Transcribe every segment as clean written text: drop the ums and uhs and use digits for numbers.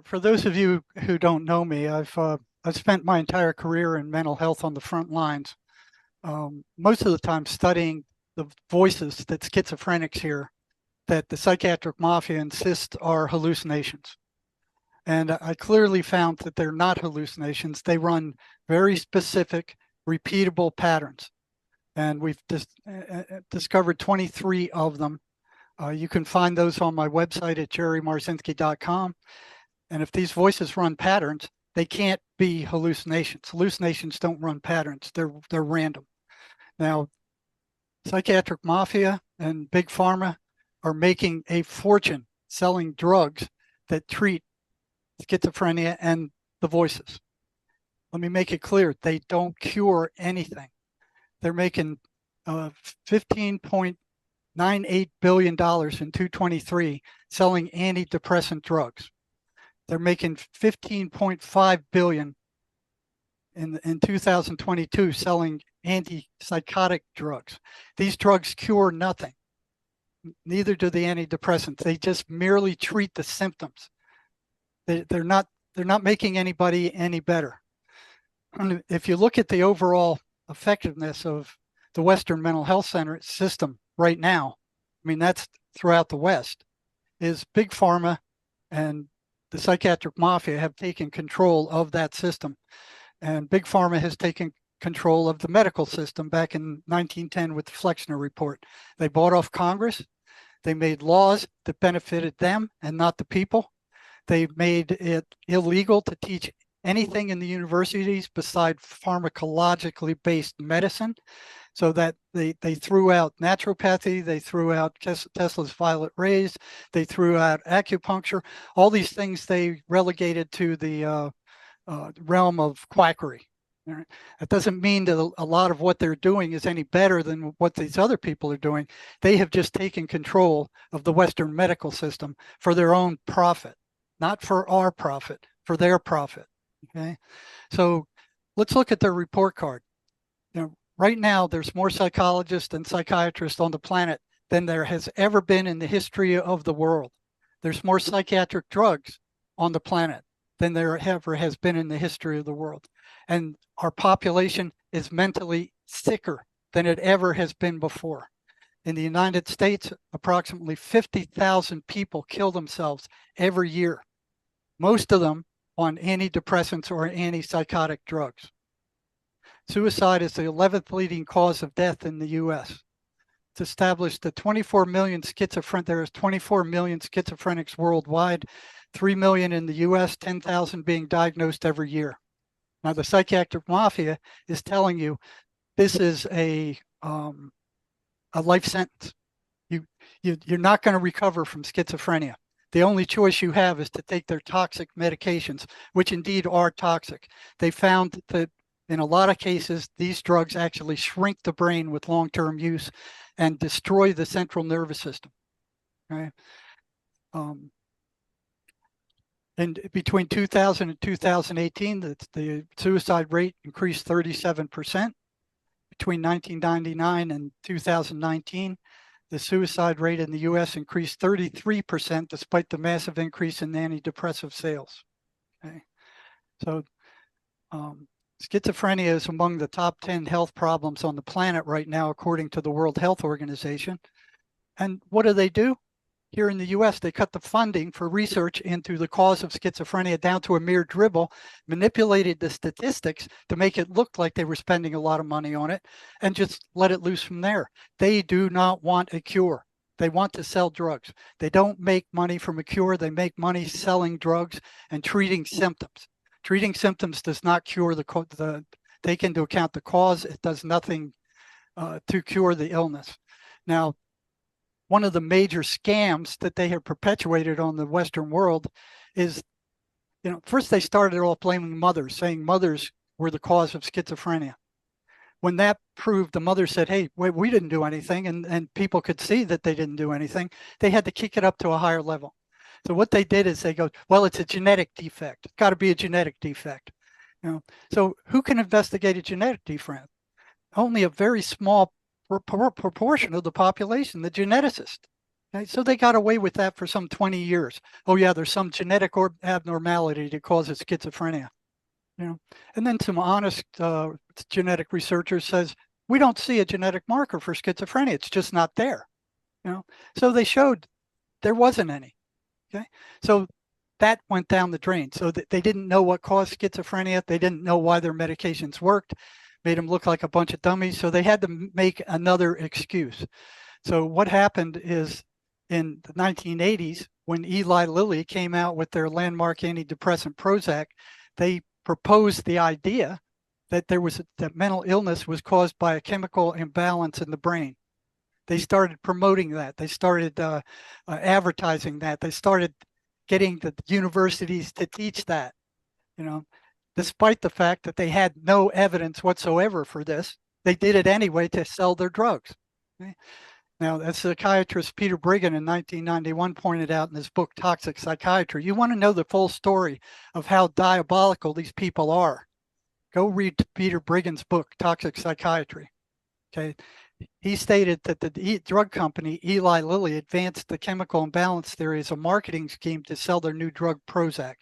For those of you who don't know me, I've spent my entire career in mental health on the front lines. Most of the time studying the voices that schizophrenics hear that the psychiatric mafia insists are hallucinations. And I clearly found that they're not hallucinations. They run very specific, repeatable patterns. And we've discovered 23 of them. You can find those on my website at jerrymarzinsky.com. And if these voices run patterns, they can't be hallucinations. Hallucinations don't run patterns. They're random. Now, psychiatric mafia and big pharma are making a fortune selling drugs that treat schizophrenia and the voices. Let me make it clear, they don't cure anything. They're making $15.98 billion in 2023 selling antidepressant drugs. They're making 15.5 billion in 2022 selling antipsychotic drugs. These drugs cure nothing. Neither do the antidepressants. They just merely treat the symptoms. They're not making anybody any better. And if you look at the overall effectiveness of the Western mental health center system right now, I mean, that's throughout the West, is big pharma and the psychiatric mafia have taken control of that system. And big pharma has taken control of the medical system back in 1910 with the Flexner Report. They bought off Congress. They made laws that benefited them and not the people. They made it illegal to teach anything in the universities beside pharmacologically based medicine, so that they threw out naturopathy, they threw out Tesla's violet rays, they threw out acupuncture. All these things they relegated to the realm of quackery. Right? That doesn't mean that a lot of what they're doing is any better than what these other people are doing. They have just taken control of the Western medical system for their own profit, not for our profit, for their profit. Okay, so let's look at their report card. Right now, there's more psychologists and psychiatrists on the planet than there has ever been in the history of the world. There's more psychiatric drugs on the planet than there ever has been in the history of the world. And our population is mentally sicker than it ever has been before. In the United States, approximately 50,000 people kill themselves every year, most of them on antidepressants or antipsychotic drugs. Suicide is the 11th leading cause of death in the U.S. It's established that 24 million there is 24 million schizophrenics worldwide, 3 million in the U.S., 10,000 being diagnosed every year. Now, the psychiatric mafia is telling you this is a life sentence. You're not going to recover from schizophrenia. The only choice you have is to take their toxic medications, which indeed are toxic. They found that in a lot of cases, these drugs actually shrink the brain with long-term use and destroy the central nervous system. Okay? And between 2000 and 2018, the suicide rate increased 37%. Between 1999 and 2019, the suicide rate in the U.S. increased 33%, despite the massive increase in antidepressive sales. Okay, so schizophrenia is among the top 10 health problems on the planet right now, according to the World Health Organization. And what do? Here in the US, they cut the funding for research into the cause of schizophrenia down to a mere dribble, manipulated the statistics to make it look like they were spending a lot of money on it, and just let it loose from there. They do not want a cure. They want to sell drugs. They don't make money from a cure. They make money selling drugs and treating symptoms. Treating symptoms does not cure take into account the cause. It does nothing to cure the illness. Now, one of the major scams that they have perpetuated on the Western world is, first they started off blaming mothers, saying mothers were the cause of schizophrenia. When that proved, the mother said, hey, we didn't do anything, and people could see that they didn't do anything, they had to kick it up to a higher level. So what they did is they go, well, it's a genetic defect. It's got to be a genetic defect. So who can investigate a genetic defect? Only a very small proportion of the population, the geneticist. Okay, so they got away with that for some 20 years. Oh yeah, there's some genetic or abnormality that causes schizophrenia. You know, and then some honest genetic researchers says we don't see a genetic marker for schizophrenia. It's just not there. You know, so they showed there wasn't any. Okay, so that went down the drain. So they didn't know what caused schizophrenia. They didn't know why their medications worked. Made them look like a bunch of dummies. So they had to make another excuse. So what happened is in the 1980s, when Eli Lilly came out with their landmark antidepressant Prozac, they proposed the idea that that mental illness was caused by a chemical imbalance in the brain. They started promoting that. They started advertising that. They started getting the universities to teach that, you know, despite the fact that they had no evidence whatsoever for this. They did it anyway to sell their drugs. Okay? Now, as psychiatrist Peter Brigham in 1991 pointed out in his book, Toxic Psychiatry, you want to know the full story of how diabolical these people are. Go read Peter Brigham's book, Toxic Psychiatry. Okay. He stated that the drug company, Eli Lilly, advanced the chemical imbalance theory as a marketing scheme to sell their new drug Prozac.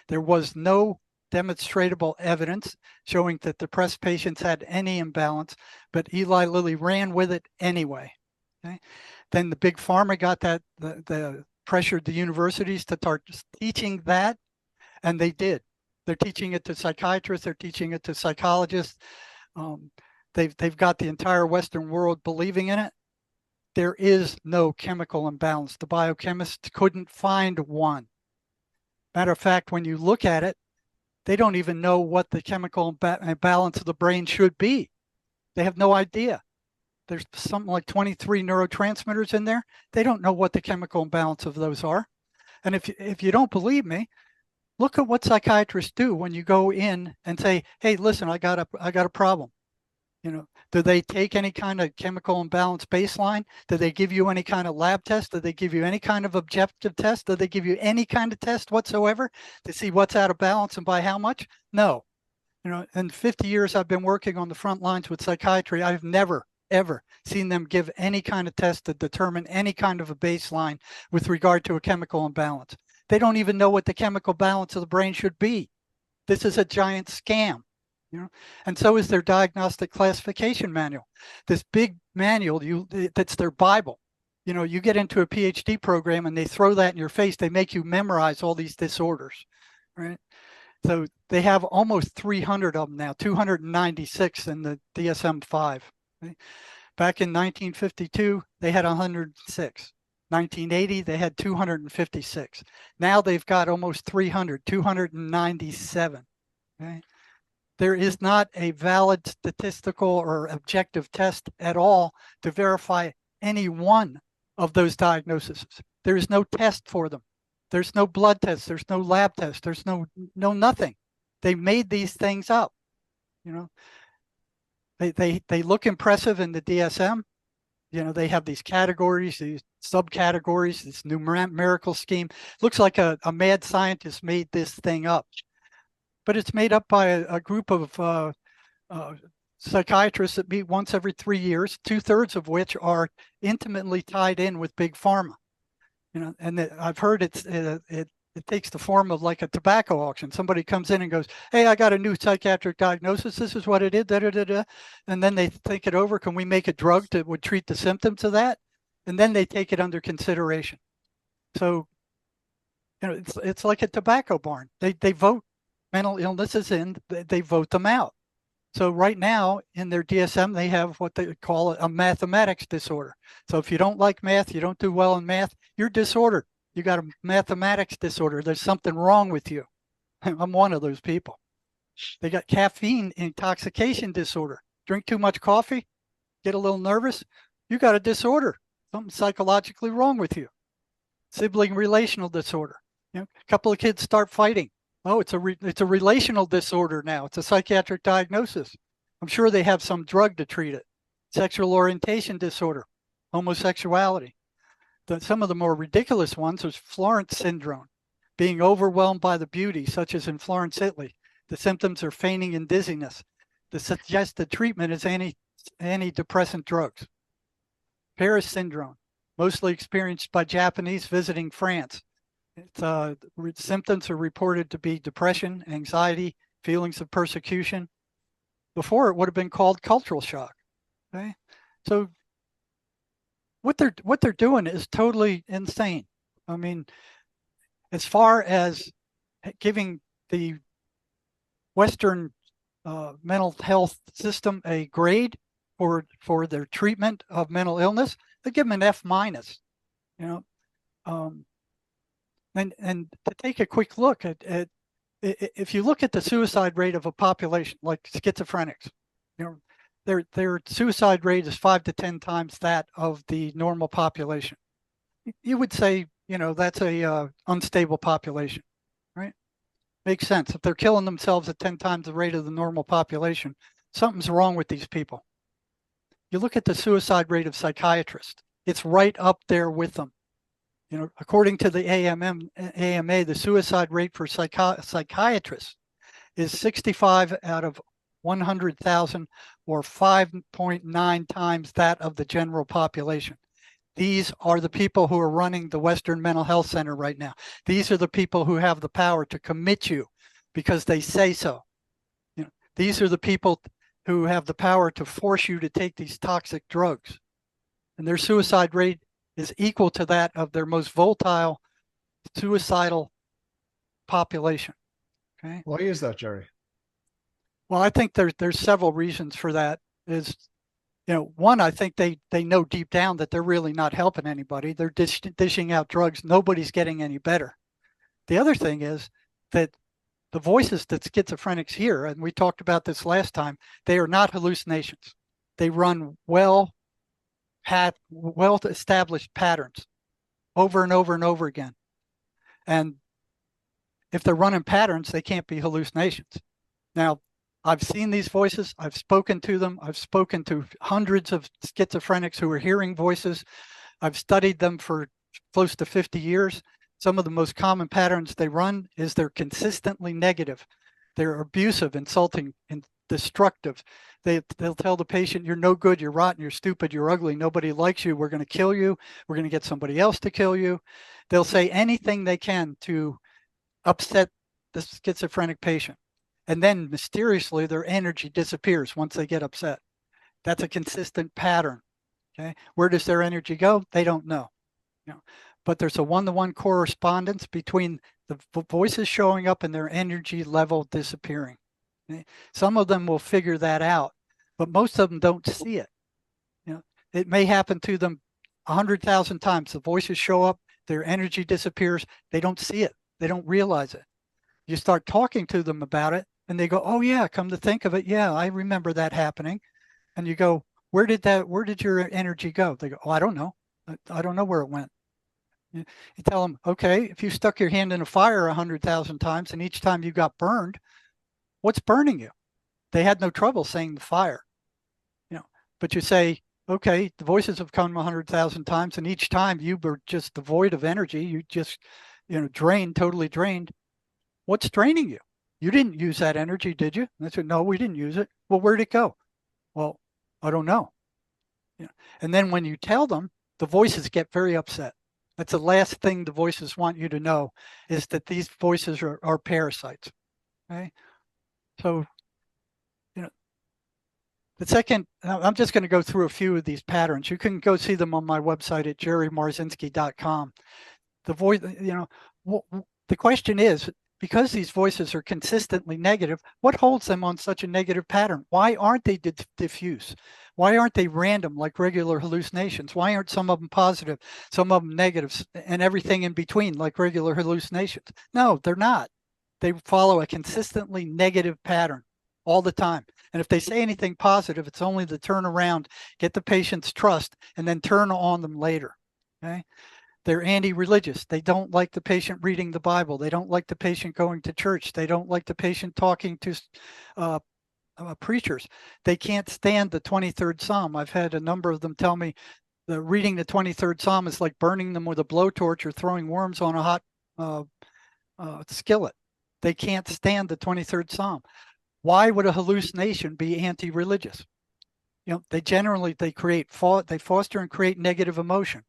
There was no demonstrable evidence showing that depressed patients had any imbalance, but Eli Lilly ran with it anyway. Okay. Then the big pharma got that, the pressured the universities to start teaching that, and they did. They're teaching it to psychiatrists, they're teaching it to psychologists. They've got the entire Western world believing in it. There is no chemical imbalance. The biochemists couldn't find one. Matter of fact, when you look at it, they don't even know what the chemical imbalance of the brain should be. They have no idea. There's something like 23 neurotransmitters in there. They don't know what the chemical imbalance of those are. And if you don't believe me, look at what psychiatrists do when you go in and say, "Hey, listen, I got a problem." You know, do they take any kind of chemical imbalance baseline? Do they give you any kind of lab test? Do they give you any kind of objective test? Do they give you any kind of test whatsoever to see what's out of balance and by how much? No. You know, in 50 years I've been working on the front lines with psychiatry, I've never, ever seen them give any kind of test to determine any kind of a baseline with regard to a chemical imbalance. They don't even know what the chemical balance of the brain should be. This is a giant scam. You know, and so is their diagnostic classification manual. This big manual, that's their Bible. You know, you get into a PhD program and they throw that in your face. They make you memorize all these disorders, right? So they have almost 300 of them now, 296 in the DSM-5. Right? Back in 1952, they had 106. 1980, they had 256. Now they've got almost 300, 297. Okay? There is not a valid statistical or objective test at all to verify any one of those diagnoses. There is no test for them. There's no blood test. There's no lab test. There's no nothing. They made these things up. You know, they look impressive in the DSM. You know, they have these categories, these subcategories, this numerical scheme. Looks like a mad scientist made this thing up. But it's made up by a group of psychiatrists that meet once every 3 years, 2/3 of which are intimately tied in with big pharma. You know, and I've heard it takes the form of like a tobacco auction. Somebody comes in and goes, "Hey, I got a new psychiatric diagnosis. This is what it is." Da, da, da, da. And then they think it over. Can we make a drug that would treat the symptoms of that? And then they take it under consideration. So, you know, it's like a tobacco barn. They vote mental illnesses in, they vote them out. So right now in their DSM, they have what they call a mathematics disorder. So if you don't like math, you don't do well in math, you're disordered. You got a mathematics disorder. There's something wrong with you. I'm one of those people. They got caffeine intoxication disorder. Drink too much coffee, get a little nervous, you got a disorder. Something psychologically wrong with you. Sibling relational disorder. You know, a couple of kids start fighting. Oh, it's a relational disorder now. It's a psychiatric diagnosis. I'm sure they have some drug to treat it. Sexual orientation disorder, homosexuality. Some of the more ridiculous ones is Florence syndrome, being overwhelmed by the beauty, such as in Florence, Italy. The symptoms are fainting and dizziness. The suggested treatment is antidepressant drugs. Paris syndrome, mostly experienced by Japanese visiting France. Symptoms are reported to be depression, anxiety, feelings of persecution. Before, it would have been called cultural shock. Okay, so what they're doing is totally insane. I mean, as far as giving the Western mental health system a grade for their treatment of mental illness, they give them an F minus. You know, and to take a quick look at if you look at the suicide rate of a population like schizophrenics, you know, their suicide rate is 5 to 10 times that of the normal population. You would say, you know, that's a unstable population, right? Makes sense. If they're killing themselves at 10 times the rate of the normal population, something's wrong with these people. You look at the suicide rate of psychiatrists, it's right up there with them. You know, according to the AMA, the suicide rate for psychiatrists is 65 out of 100,000, or 5.9 times that of the general population. These are the people who are running the Western Mental Health Center right now. These are the people who have the power to commit you because they say so. You know, these are the people who have the power to force you to take these toxic drugs. And their suicide rate is equal to that of their most volatile, suicidal population. Okay. Why is that, Jerry? Well, I think there's several reasons for that. Is, you know, one, I think they know deep down that they're really not helping anybody. They're dishing out drugs. Nobody's getting any better. The other thing is that the voices that schizophrenics hear, and we talked about this last time, they are not hallucinations. They run well-established patterns over and over and over again. And if they're running patterns, they can't be hallucinations. Now, I've seen these voices. I've spoken to them. I've spoken to hundreds of schizophrenics who are hearing voices. I've studied them for close to 50 years. Some of the most common patterns they run is they're consistently negative. They're abusive, insulting, and destructive. They'll tell the patient, you're no good, you're rotten, you're stupid, you're ugly, nobody likes you, we're going to kill you, we're going to get somebody else to kill you. They'll say anything they can to upset the schizophrenic patient. And then mysteriously, their energy disappears once they get upset. That's a consistent pattern. Okay, where does their energy go? They don't know. You know, but there's a one-to-one correspondence between the voices showing up and their energy level disappearing. Okay? Some of them will figure that out, but most of them don't see it. You know, it may happen to them 100,000 times. The voices show up, their energy disappears. They don't see it. They don't realize it. You start talking to them about it, and they go, "Oh yeah, come to think of it, yeah, I remember that happening." And you go, where did your energy go? They go, "Oh, I don't know. I don't know where it went." You tell them, okay, if you stuck your hand in a fire 100,000 times and each time you got burned, what's burning you? They had no trouble saying the fire, you know. But you say, okay, the voices have come 100,000 times, and each time you were just devoid of energy. You just, you know, drained, totally drained. What's draining you? You didn't use that energy, did you? And I said, no, we didn't use it. Well, where'd it go? Well, I don't know. You know, and then when you tell them, the voices get very upset. That's the last thing the voices want you to know, is that these voices are parasites. Okay. So, you know, the second, I'm just going to go through a few of these patterns. You can go see them on my website at jerrymarzinsky.com. The voice, you know, the question is, because these voices are consistently negative, what holds them on such a negative pattern? Why aren't they diffuse? Why aren't they random like regular hallucinations? Why aren't some of them positive, some of them negative, and everything in between like regular hallucinations? No, they're not. They follow a consistently negative pattern all the time. And if they say anything positive, it's only to turn around, get the patient's trust, and then turn on them later. Okay. They're anti-religious. They don't like the patient reading the Bible. They don't like the patient going to church. They don't like the patient talking to preachers. They can't stand the 23rd Psalm. I've had a number of them tell me that reading the 23rd Psalm is like burning them with a blowtorch or throwing worms on a hot skillet. They can't stand the 23rd Psalm. Why would a hallucination be anti-religious? You know, they foster and create negative emotion.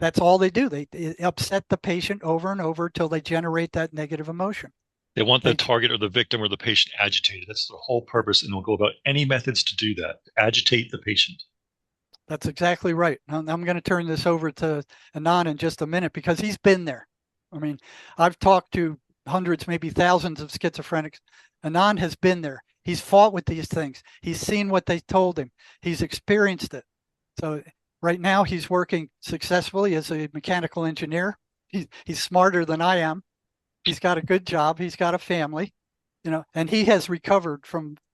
That's all they do. They upset the patient over and over till they generate that negative emotion. They want the They target or the victim or the patient agitated. That's the whole purpose, and they'll go about any methods to do that, to agitate the patient. That's exactly right. I'm going to turn this over to Anand in just a minute because he's been there. I mean, I've talked to hundreds, maybe thousands of schizophrenics. Anand has been there. He's fought with these things. He's seen what they told him. He's experienced it. So right now he's working successfully as a mechanical engineer. He's smarter than I am. He's got a good job. He's got a family, and he has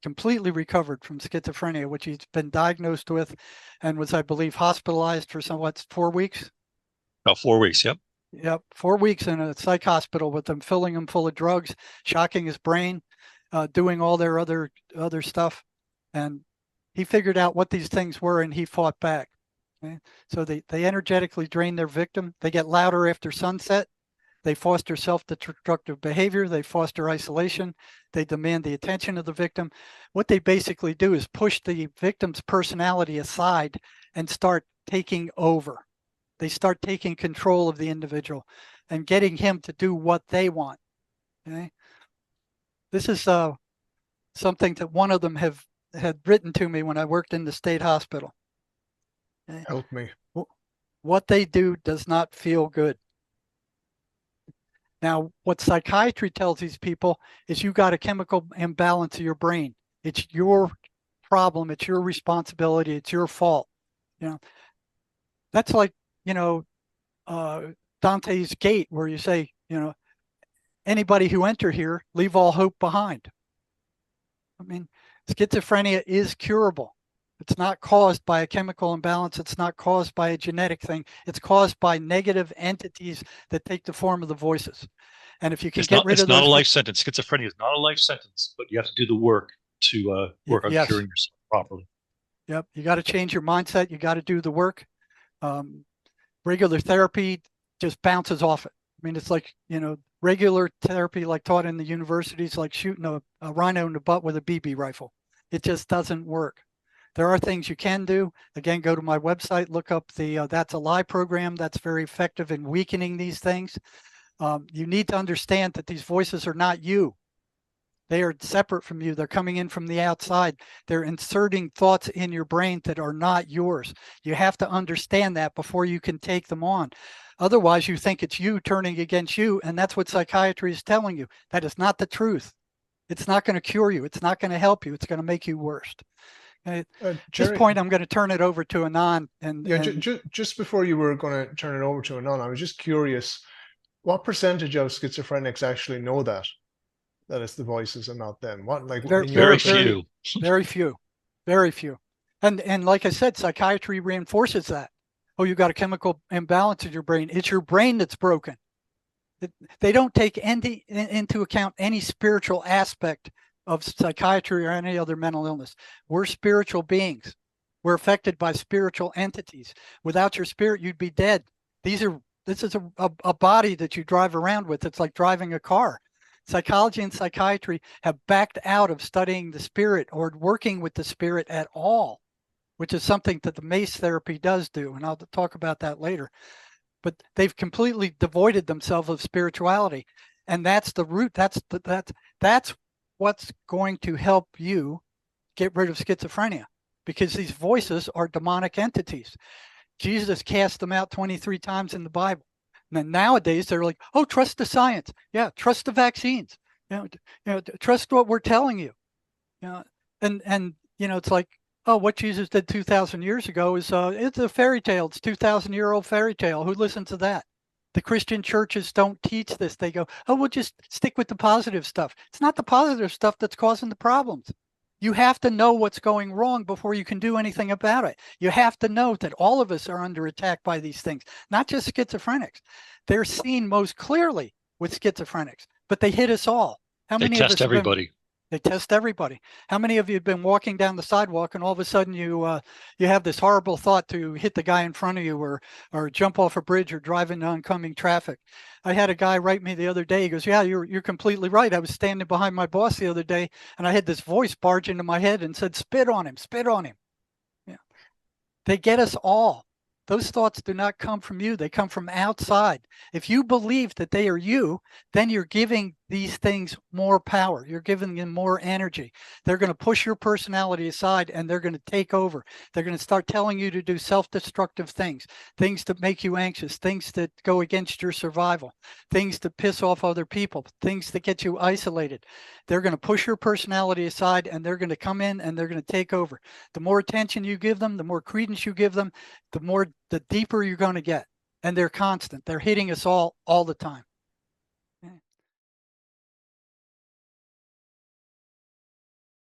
completely recovered from schizophrenia, which he's been diagnosed with and was, I believe, hospitalized for 4 weeks. About 4 weeks, yep. Yep, 4 weeks in a psych hospital with them filling him full of drugs, shocking his brain, doing all their other stuff. And he figured out what these things were and he fought back. Okay? So they energetically drain their victim. They get louder after sunset. They foster self-destructive behavior. They foster isolation. They demand the attention of the victim. What they basically do is push the victim's personality aside and start taking over. They start taking control of the individual and getting him to do what they want. Okay? This is something that one of them had written to me when I worked in the state hospital. Okay? Help me. What they do does not feel good. Now, what psychiatry tells these people is you got a chemical imbalance of your brain. It's your problem. It's your responsibility. It's your fault. That's like, Dante's Gate, where you say, anybody who enter here, leave all hope behind. I mean, schizophrenia is curable. It's not caused by a chemical imbalance. It's not caused by a genetic thing. It's caused by negative entities that take the form of the voices. And if you can get rid of those, it's not a life sentence. Schizophrenia is not a life sentence, but you have to do the work to work on curing yourself properly. Yep, you got to change your mindset. You got to do the work. Regular therapy just bounces off it. I mean, it's like, regular therapy like taught in the universities, like shooting a rhino in the butt with a BB rifle. It just doesn't work. There are things you can do. Again, go to my website, look up the That's a Lie program. That's very effective in weakening these things. You need to understand that these voices are not you. They are separate from you. They're coming in from the outside. They're inserting thoughts in your brain that are not yours. You have to understand that before you can take them on. Otherwise, you think it's you turning against you, and that's what psychiatry is telling you. That is not the truth. It's not going to cure you. It's not going to help you. It's going to make you worse. At this point, I'm going to turn it over to Anand. Just before you were going to turn it over to Anand, I was just curious, what percentage of schizophrenics actually know that it's the voices and not them? Very few. Very few. Very few. And like I said, psychiatry reinforces that. Oh, you got a chemical imbalance in your brain. It's your brain that's broken. They don't take into account any spiritual aspect of psychiatry or any other mental illness. We're spiritual beings. We're affected by spiritual entities. Without your spirit, you'd be dead. This is a body that you drive around with. It's like driving a car. Psychology and psychiatry have backed out of studying the spirit or working with the spirit at all, which is something that the MACE therapy does do. And I'll talk about that later. But they've completely devoided themselves of spirituality. And that's the root. That's what's going to help you get rid of schizophrenia, because these voices are demonic entities. Jesus cast them out 23 times in the Bible. And then nowadays they're like, oh, trust the science. Yeah, trust the vaccines. Trust what we're telling you. And it's like, oh, what Jesus did 2,000 years ago is it's a fairy tale. It's 2,000-year-old fairy tale. Who listens to that? The Christian churches don't teach this. They go, oh, we'll just stick with the positive stuff. It's not the positive stuff that's causing the problems. You have to know what's going wrong before you can do anything about it. You have to know that all of us are under attack by these things, not just schizophrenics. They're seen most clearly with schizophrenics, but they hit us all. They test everybody. They test everybody. How many of you have been walking down the sidewalk and all of a sudden you have this horrible thought to hit the guy in front of you or jump off a bridge or drive into oncoming traffic? I had a guy write me the other day. He goes, yeah, you're completely right. I was standing behind my boss the other day and I had this voice barge into my head and said, spit on him, spit on him. Yeah. They get us all. Those thoughts do not come from you. They come from outside. If you believe that they are you, then you're giving these things more power. You're giving them more energy. They're going to push your personality aside and they're going to take over. They're going to start telling you to do self-destructive things, things that make you anxious, things that go against your survival, things that piss off other people, things that get you isolated. They're going to push your personality aside and they're going to come in and they're going to take over. The more attention you give them, the more credence you give them, the deeper you're going to get. And they're constant. They're hitting us all the time.